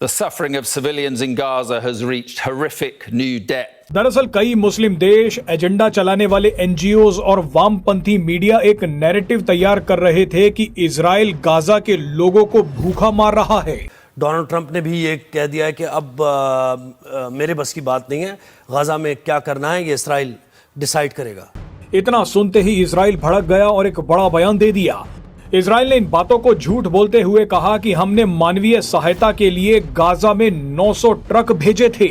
The suffering of civilians in Gaza has reached horrific new depth. दरअसल कई मुस्लिम देश, agenda चलाने वाले एनजीओज और वामपंथी मीडिया एक नैरेटिव तैयार कर रहे थे कि इजराइल गाजा के लोगों को भूखा मार रहा है। डोनाल्ड ट्रंप ने भी ये कह दिया है कि अब मेरे बस की बात नहीं है, गाजा में क्या करना है ये इजराइल डिसाइड करेगा। इतना सुनते ही इजराइल भड़क गया और एक बड़ा बयान दे दिया। इजराइल ने इन बातों को झूठ बोलते हुए कहा कि हमने मानवीय सहायता के लिए गाजा में 900 ट्रक भेजे थे।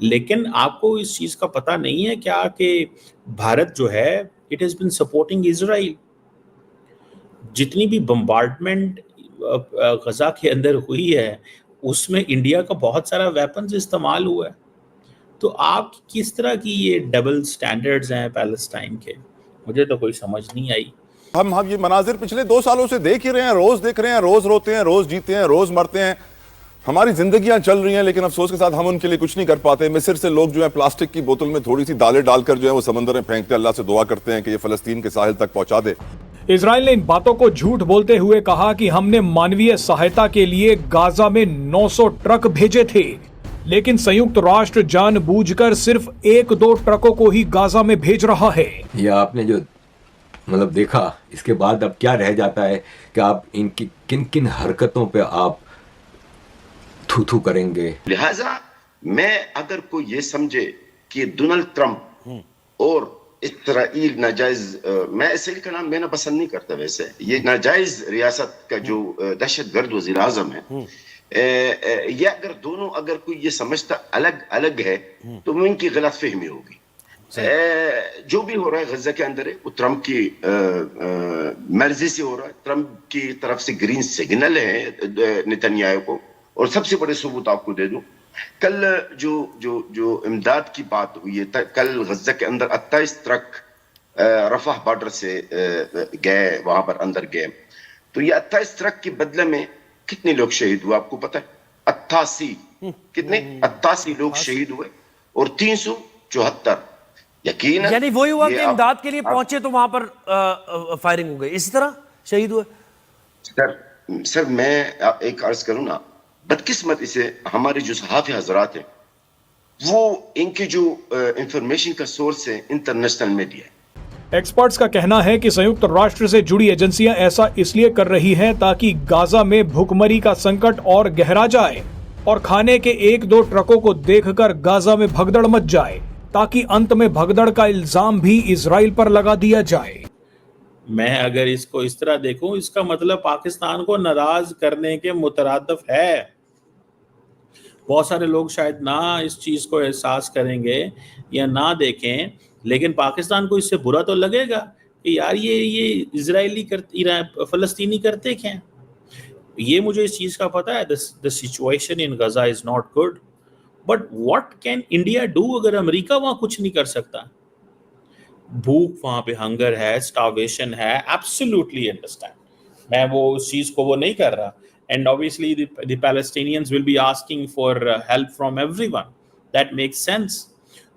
लेकिन आपको इस चीज का पता नहीं है क्या कि भारत जो है it has been supporting Israel. जितनी भी बम्बार्डमेंट गजा के अंदर हुई है उसमें इंडिया का बहुत सारा वेपन्स इस्तेमाल हुआ है। तो आप किस तरह की ये डबल स्टैंडर्ड्स हैं पैलेस्टाइन के, मुझे तो कोई समझ नहीं आई। हम ये मनाजिर पिछले 2 सालों से देख ही रहे हैं, रोज देख रहे हैं, रोज रोते हैं, रोज जीते हैं, रोज मरते हैं। हमारी जिंदगियां चल रही हैं लेकिन अफसोस के साथ हम उनके लिए कुछ नहीं कर पाते। मिस्र से लोग जो है प्लास्टिक की बोतल में थोड़ी सी दालें डालकर जो है वो समंदर में फेंकते, अल्लाह से दुआ करते हैं कि ये फलस्तीन के साहिल तक पहुंचा दे। इजराइल ने इन बातों को झूठ बोलते हुए कहा कि हमने मानवीय सहायता के लिए गाजा में 900 ट्रक भेजे थे, लेकिन संयुक्त राष्ट्र जानबूझकर सिर्फ 1-2 ट्रकों को ही गाजा में भेज रहा है। ये आपने जो मतलब देखा, इसके बाद अब क्या रह जाता है कि आप इनकी किन किन हरकतों पे आप थू करेंगे। लिहाजा मैं अगर कोई ये समझे कि डोनाल्ड ट्रंप और इस्राइल नाजायज, मैं इसराइल का नाम लेना पसंद नहीं करता, वैसे ये नाजायज रियासत का जो दहशतगर्द वज़ीर आज़म है, या अगर दोनों अगर कोई ये समझता अलग अलग है तो इनकी गलत फहमी होगी। जो भी हो रहा है गजा के अंदर है वो ट्रंप की मर्जी से हो रहा है। ट्रंप की तरफ से ग्रीन सिग्नल है नेतन्याहू को। और सबसे बड़े सबूत आपको दे दूं, कल जो इमदाद की बात हुई है, कल गजा के अंदर 28 ट्रक रफाह बॉर्डर से गए, वहां पर अंदर गए। तो ये 28 ट्रक के बदले में कितने लोग शहीद हुए आपको पता है? 88 कितने 88 लोग शहीद हुए और 374 यकीन, यानी वही हुआ कि इमदाद के लिए पहुंचे तो वहां पर फायरिंग हो गई, इसी तरह शहीद हुए। सर मैं एक अर्ज करूं ना, बदकिस्मती से हमारे जो सहाफ़ी हजरात हैं वो इनकी जो इंफॉर्मेशन का सोर्स है इंटरनेशनल मीडिया है। एक्सपर्ट्स का कहना है कि संयुक्त राष्ट्र से जुड़ी एजेंसियां ऐसा इसलिए कर रही हैं ताकि गाजा में भूखमरी का संकट और गहरा जाए और खाने के 1-2 ट्रकों को देखकर गाजा में भगदड़ मच जाए, ताकि अंत में भगदड़ का इल्जाम भी इजराइल पर लगा दिया जाए। मैं अगर इसको इस तरह देखूं, इसका मतलब पाकिस्तान को नाराज करने के मुतरादिफ है। बहुत सारे लोग शायद ना इस चीज को एहसास करेंगे या ना देखें, लेकिन पाकिस्तान को इससे बुरा तो लगेगा कि यार ये इजरायली फलस्तीनी करते क्या। ये मुझे इस चीज का पता है, the situation in Gaza is not good, but what can India do अगर अमेरिका वहां कुछ नहीं कर सकता। भूख वहां पे, हंगर है, स्टार्वेशन है, एब्सोल्युटली अंडरस्टैंड, मैं वो उस चीज को वो नहीं कर रहा। And obviously the Palestinians will be asking for help from everyone, that makes sense.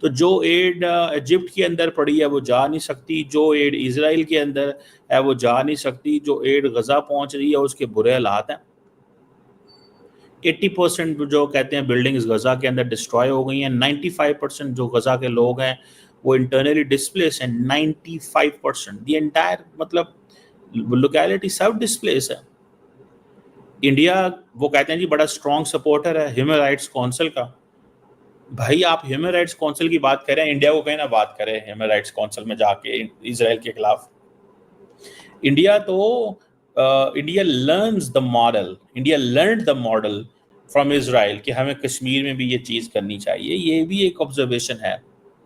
तो जो एड इजिप्ट के अंदर पड़ी है वो जा नहीं सकती, जो एड इजराइल के अंदर है वो जा नहीं सकती, जो एड गजा पहुंच रही है उसके बुरे हालात हैं। 80% जो कहते हैं बिल्डिंग्स गजा के अंदर डिस्ट्रॉय हो गई हैं। 95% जो गजा के लोग हैं वो इंटरनली डिस्प्लेस हैं। 95% द एंटायर मतलब लोकेलिटी सब डिस्प्लेस है। इंडिया वो कहते हैं जी बड़ा स्ट्रॉन्ग सपोर्टर है ह्यूमन राइट्स काउंसिल का। भाई आप ह्यूमन राइट्स काउंसिल की बात करें, इंडिया को कहीं ना बात करें ह्यूमन राइट्स काउंसिल में जाके इजराइल के खिलाफ। इंडिया तो India learns the model, India learned the model from Israel कि हमें कश्मीर में भी ये चीज़ करनी चाहिए। ये भी एक ऑब्जर्वेशन है।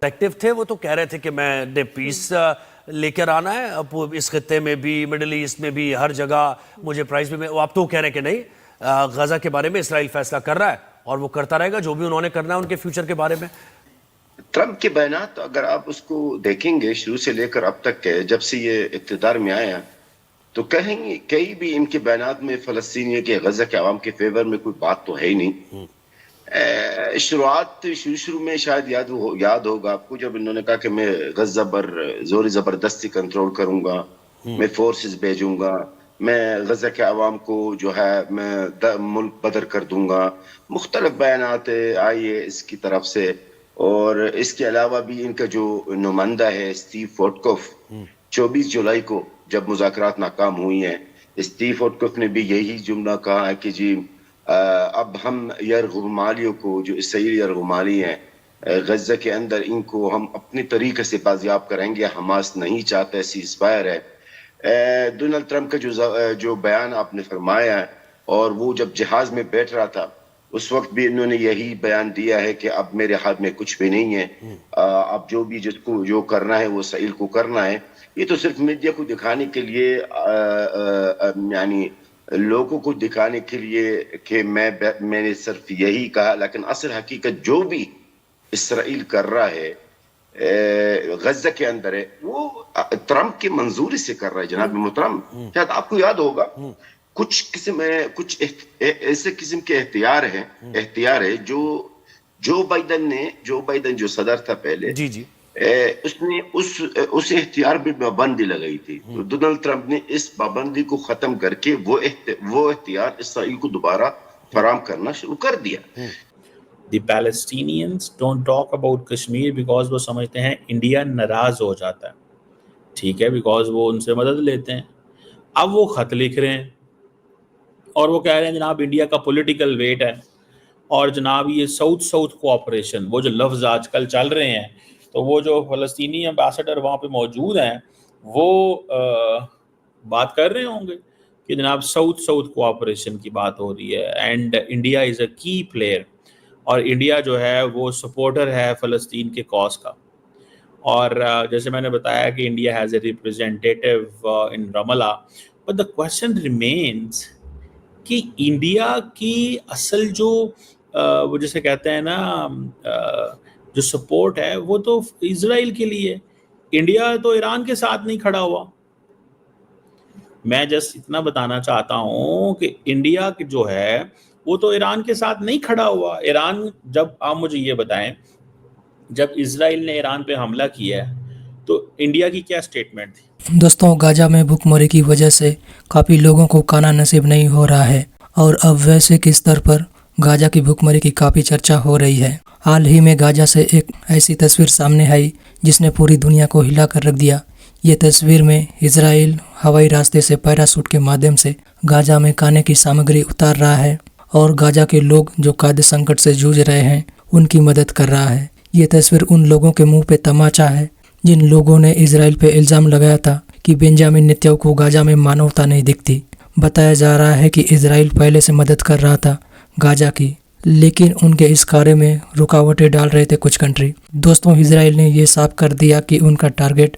एक्टिव थे वो, तो कह रहे थे कि मैंने पीस लेकर आना है अब इस खत्ते में भी, मिडिल ईस्ट में भी, हर जगह मुझे प्राइस भी। आप तो कह रहे हैं कि नहीं, गजा के बारे में इसराइल फैसला कर रहा है और वो करता रहेगा जो भी उन्होंने करना है उनके फ्यूचर के बारे में। ट्रंप के बयानात अगर आप उसको देखेंगे शुरू से लेकर अब तक के, जब से ये इक़्तिदार में आए हैं, तो कहेंगे कहीं भी इनके बयानात में फ़लस्तीनियों के गजा के अवाम के फेवर में कोई बात तो है ही नहीं। शुरू में शायद याद होगा आपको जब इन्होंने कहा कि मैं गजा पर जोर जबरदस्ती कंट्रोल करूंगा, मैं फोर्सेस भेजूंगा, मैं गजा के अवाम को जो है मैं मुल्क बदर कर दूंगा, मुख्तलिफ बयानात आई है इसकी तरफ से। और इसके अलावा भी इनका जो नुमाइंदा है स्टीव वोटकोफ, 24 जुलाई को जब मुज़ाकरात नाकाम हुई हैं, स्टीव वोटकोफ ने भी यही जुमला कहा है कि जी अब हम यरगुमालियों को, जो इसराइली यरगुमाली हैं गजा के अंदर, इनको हम अपने तरीके से बाजियाब करेंगे। हमास नहीं चाहता सीज़ फायर है। डोनाल्ड ट्रंप का जो बयान आपने फरमाया है, और वो जब जहाज में बैठ रहा था उस वक्त भी इन्होंने यही बयान दिया है कि अब मेरे हाथ में कुछ भी नहीं है, अब जो भी जिसको जो करना है वो इसराइल को करना है। ये तो सिर्फ मीडिया को दिखाने के लिए, यानी लोगों को दिखाने के लिए कि मैंने सिर्फ यही कहा, लेकिन असल हकीकत जो भी इसराइल कर रहा है गजा के अंदर है, वो ट्रंप की मंजूरी से कर रहा है। जनाब मोहतरम, शायद आपको याद होगा कुछ ऐसे किस्म के एहतियार है जो जो बाइडन जो सदर था पहले, जी उसने उस एहतियार पे पाबंदी लगाई थी। तो डोनाल्ड ट्रंप ने इस पाबंदी को खत्म करके वो एहतियार इसराइल को दोबारा फराम करना शुरू कर दिया। The Palestinians don't talk about Kashmir because वो समझते हैं इंडिया नाराज हो जाता है, ठीक है, बिकॉज वो उनसे मदद लेते हैं। अब वो खत लिख रहे हैं और वो कह रहे हैं जनाब इंडिया का पॉलिटिकल वेट है, और जनाब ये साउथ कोऑपरेशन, वो जो लफ्ज़ आजकल चल रहे हैं, तो वो जो फ़लस्तीनी एम्बेसडर वहाँ पे मौजूद हैं वो बात कर रहे होंगे कि जनाब साउथ कोऑपरेशन की बात हो रही है एंड इंडिया इज़ अ की प्लेयर, और इंडिया जो है वो सपोर्टर है फ़लस्तीन के कॉज का। और जैसे मैंने बताया कि India has a representative in Ramallah, but the question remains कि इंडिया की असल जो वो जैसे कहते हैं ना जो सपोर्ट है वो तो इजराइल के लिए, इंडिया तो ईरान के साथ नहीं खड़ा हुआ। मैं जस्ट इतना बताना चाहता हूँ कि इंडिया जो है वो तो ईरान के साथ नहीं खड़ा हुआ। ईरान, जब आप मुझे ये बताएं, जब इजराइल ने ईरान पे हमला किया तो इंडिया की क्या स्टेटमेंट थी? दोस्तों, गाजा में भूखमरी की वजह से काफ़ी लोगों को खाना नसीब नहीं हो रहा है, और अब वैश्विक स्तर पर गाजा की भूखमरी की काफ़ी चर्चा हो रही है। हाल ही में गाजा से एक ऐसी तस्वीर सामने आई जिसने पूरी दुनिया को हिला कर रख दिया। ये तस्वीर में इजराइल हवाई रास्ते से पैराशूट के माध्यम से गाजा में खाने की सामग्री उतार रहा है, और गाजा के लोग जो खाद्य संकट से जूझ रहे हैं उनकी मदद कर रहा है। ये तस्वीर उन लोगों के मुंह पे तमाचा है जिन लोगों ने इजराइल पे इल्ज़ाम लगाया था कि बेंजामिन नेतन्याहू को गाजा में मानवता नहीं दिखती। बताया जा रहा है कि इजराइल पहले से मदद कर रहा था गाजा की, लेकिन उनके इस कार्य में रुकावटें डाल रहे थे कुछ कंट्री। दोस्तों, इजराइल ने ये साफ कर दिया कि उनका टारगेट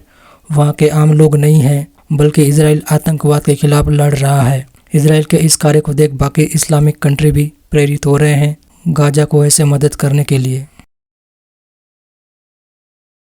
वहाँ के आम लोग नहीं है, बल्कि इजराइल आतंकवाद के खिलाफ लड़ रहा है। इजराइल के इस कार्य को देख बाकी इस्लामिक कंट्री भी प्रेरित हो रहे हैं गाजा को ऐसे मदद करने के लिए।